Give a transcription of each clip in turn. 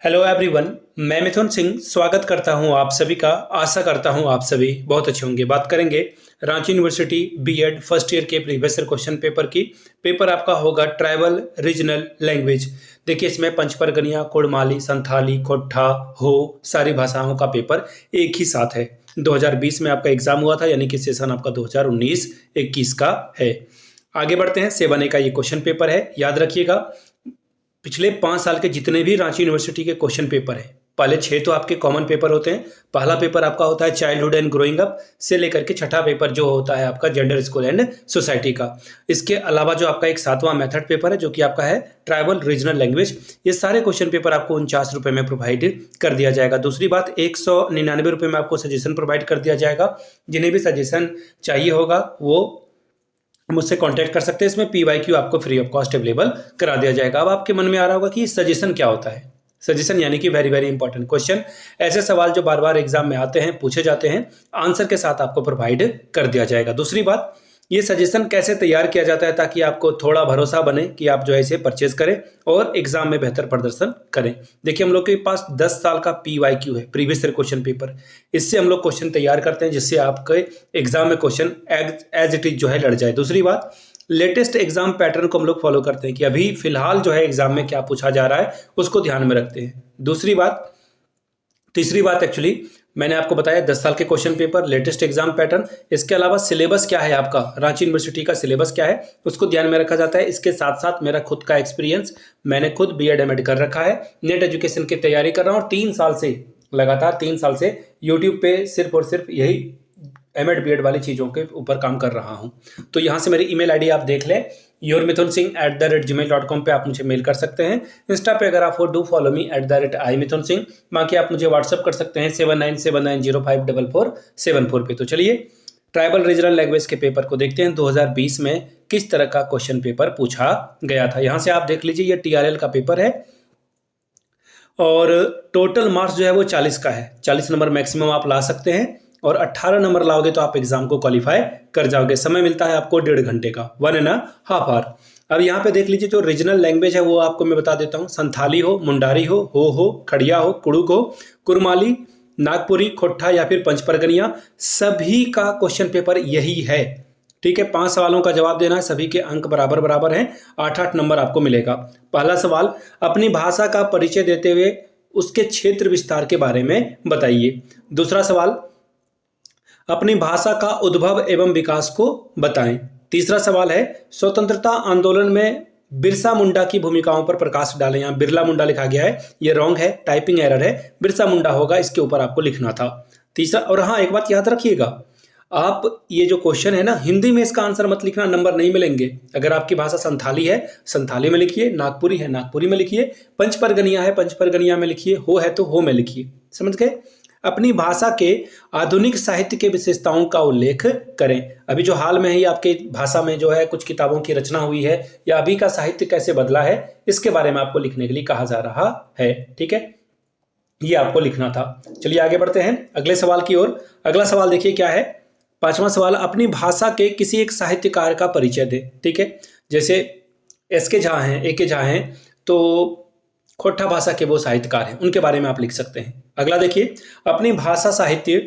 Hello everyone, मैं मिथुन सिंह स्वागत करता हूं आप सभी का। आशा करता हूं आप सभी बहुत अच्छे होंगे। बात करेंगे Ranchi university BEd first year के प्रीवियस ईयर क्वेश्चन पेपर की। पेपर आपका होगा ट्राइबल रीजनल लैंग्वेज। देखिए, इसमें पंचपरगनिया, कुड़माली, संथाली, खोट्ठा, हो सारी भाषाओं का पेपर एक ही साथ है। 2020 में आपका एग्जाम हुआ था, यानी कि सेशन आपका 2019-21 का है। आगे बढ़ते हैं। 7A का ये क्वेश्चन पेपर है, याद रखिएगा। पिछले 5 साल के जितने भी रांची यूनिवर्सिटी के क्वेश्चन पेपर हैं, पहले 6 तो आपके कॉमन पेपर होते हैं। पहला पेपर आपका होता है चाइल्डहुड एंड ग्रोइंग अप से लेकर के छठा पेपर जो होता है आपका जेंडर, स्कूल एंड सोसाइटी का। इसके अलावा जो आपका एक 7वां मेथड पेपर है जो कि आपका है ट्राइबल रीजनल लैंग्वेज। ये सारे क्वेश्चन पेपर आपको 49 रुपये में प्रोवाइड कर दिया जाएगा। दूसरी बात, 199 रुपये में आपको सजेशन प्रोवाइड कर दिया जाएगा। जिन्हें भी सजेशन चाहिए होगा वो मुझसे कांटेक्ट कर सकते हैं। इसमें PYQ आपको फ्री ऑफ कॉस्ट अवेलेबल करा दिया जाएगा। अब आपके मन में आ रहा होगा कि सजेशन क्या होता है। सजेशन यानी कि वेरी वेरी इंपॉर्टेंट क्वेश्चन, ऐसे सवाल जो बार बार एग्जाम में आते हैं, पूछे जाते हैं, आंसर के साथ आपको प्रोवाइड कर दिया जाएगा। दूसरी बात, ये सजेशन कैसे तैयार किया जाता है ताकि आपको थोड़ा भरोसा बने कि आप जो है इसे परचेज करें और एग्जाम में बेहतर प्रदर्शन करें। देखिए, हम लोग के पास 10 साल का PYQ है, प्रीवियस ईयर क्वेश्चन पेपर। इससे हम लोग क्वेश्चन तैयार करते हैं जिससे आपके एग्जाम में क्वेश्चन एज इट इज जो है लड़ जाए। दूसरी बात, लेटेस्ट एग्जाम पैटर्न को हम लोग फॉलो करते हैं कि अभी फिलहाल जो है एग्जाम में क्या पूछा जा रहा है उसको ध्यान में रखते हैं। तीसरी बात एक्चुअली मैंने आपको बताया 10 साल के question paper, latest exam pattern. इसके अलावा सिलेबस क्या है आपका, रांची यूनिवर्सिटी का सिलेबस क्या है उसको ध्यान में रखा जाता है। इसके साथ साथ मेरा खुद का एक्सपीरियंस, मैंने खुद BEd MAd कर रखा है, नेट एजुकेशन की तैयारी कर रहा हूँ और 3 साल से लगातार 3 साल से यूट्यूब पे सिर्फ और सिर्फ यही MAd BEd वाली चीज़ों के ऊपर काम कर रहा हूँ। तो यहाँ से मेरी email ID आप देख लें, yourmithunsingh@gmail.com पे आप मुझे मेल कर सकते हैं। इंस्टा पे अगर आप हो डू फॉलो मी @imithunsingh। बाकी आप मुझे व्हाट्सअप कर सकते हैं 7979054474 पे। तो चलिए ट्राइबल रीजनल लैंग्वेज के पेपर को देखते हैं। 2020 में किस तरह का क्वेश्चन पेपर पूछा गया था। यहाँ से आप देख लीजिए, ये TRL का पेपर है और टोटल मार्क्स जो है वो 40 का है। 40 नंबर मैक्सिमम आप ला सकते हैं और 18 नंबर लाओगे तो आप एग्जाम को क्वालिफाई कर जाओगे। समय मिलता है आपको 1.5 घंटे का, 1.5 आवर। अब यहाँ पे देख लीजिए, जो रीजनल लैंग्वेज है वो आपको मैं बता देता हूँ। संथाली हो, मुंडारी हो, खड़िया हो, कुड़ुक हो, कुरमाली, नागपुरी, खोट्ठा या फिर पंचपरगनिया, सभी का क्वेश्चन पेपर यही है। ठीक है, 5 सवालों का जवाब देना है, सभी के अंक बराबर बराबर हैं, 8-8 नंबर आपको मिलेगा। पहला सवाल, अपनी भाषा का परिचय देते हुए उसके क्षेत्र विस्तार के बारे में बताइए। दूसरा सवाल, अपनी भाषा का उद्भव एवं विकास को बताएं। तीसरा सवाल है, स्वतंत्रता आंदोलन में बिरसा मुंडा की भूमिकाओं पर प्रकाश डालें। यहाँ बिरला मुंडा लिखा गया है, ये रॉन्ग है, टाइपिंग एरर है, बिरसा मुंडा होगा, इसके ऊपर आपको लिखना था। तीसरा, और हाँ एक बात याद रखिएगा, आप ये जो क्वेश्चन है ना, हिंदी में इसका आंसर मत लिखना, नंबर नहीं मिलेंगे। अगर आपकी भाषा संथाली है, संथाली में लिखिए, नागपुरी है, नागपुरी में लिखिए, पंचपरगनिया है, पंचपरगनिया में लिखिए, हो है तो हो में लिखिए। समझ गए। अपनी भाषा के आधुनिक साहित्य के विशेषताओं का उल्लेख करें। अभी जो हाल में ही आपके भाषा में जो है कुछ किताबों की रचना हुई है या अभी का साहित्य कैसे बदला है, इसके बारे में आपको लिखने के लिए कहा जा रहा है। ठीक है, ये आपको लिखना था। चलिए आगे बढ़ते हैं अगले सवाल की ओर। अगला सवाल देखिए क्या है, 5वां सवाल, अपनी भाषा के किसी एक साहित्यकार का परिचय दे। ठीक है, जैसे SK झा हैं, AK झा हैं, तो खोट्ठा भाषा के वो साहित्यकार हैं, उनके बारे में आप लिख सकते हैं। अगला देखिए, अपनी भाषा साहित्य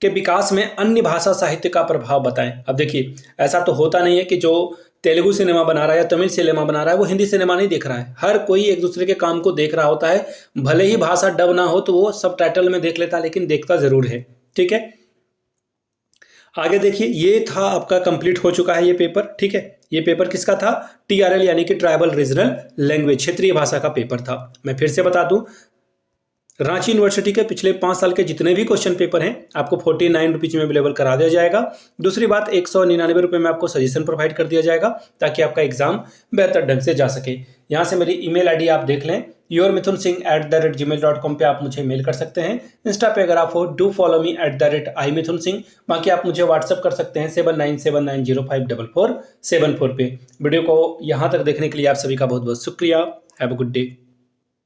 के विकास में अन्य भाषा साहित्य का प्रभाव बताएं। अब देखिए, ऐसा तो होता नहीं है कि जो तेलुगु सिनेमा बना रहा है या तमिल सिनेमा बना रहा है वो हिंदी सिनेमा नहीं देख रहा है। हर कोई एक दूसरे के काम को देख रहा होता है, भले ही भाषा डब ना हो तो वो सबटाइटल में देख लेता है, लेकिन देखता जरूर है। ठीक है, आगे देखिए, ये था आपका कंप्लीट हो चुका है ये पेपर। ठीक है, ये पेपर किसका था, TRL यानी कि ट्राइबल रीजनल लैंग्वेज, क्षेत्रीय भाषा का पेपर था। मैं फिर से बता दूं, रांची यूनिवर्सिटी के पिछले 5 साल के जितने भी क्वेश्चन पेपर हैं आपको 49 रुपीज में अवेलेबल करा दिया जाएगा। दूसरी बात, 199 रुपये में आपको सजेशन प्रोवाइड कर दिया जाएगा ताकि आपका एग्जाम बेहतर ढंग से जा सके। यहाँ से मेरी email ID आप देख लें, yourmithunsingh@gmail.com पे आप मुझे मेल कर सकते हैं। इंस्टा पे अगर आप हो डू फॉलो मी @imithunsingh। बाकी आप मुझे व्हाट्सअप कर सकते हैं 7979054474 पे। वीडियो को यहाँ तक देखने के लिए आप सभी का बहुत बहुत शुक्रिया। Have a good day.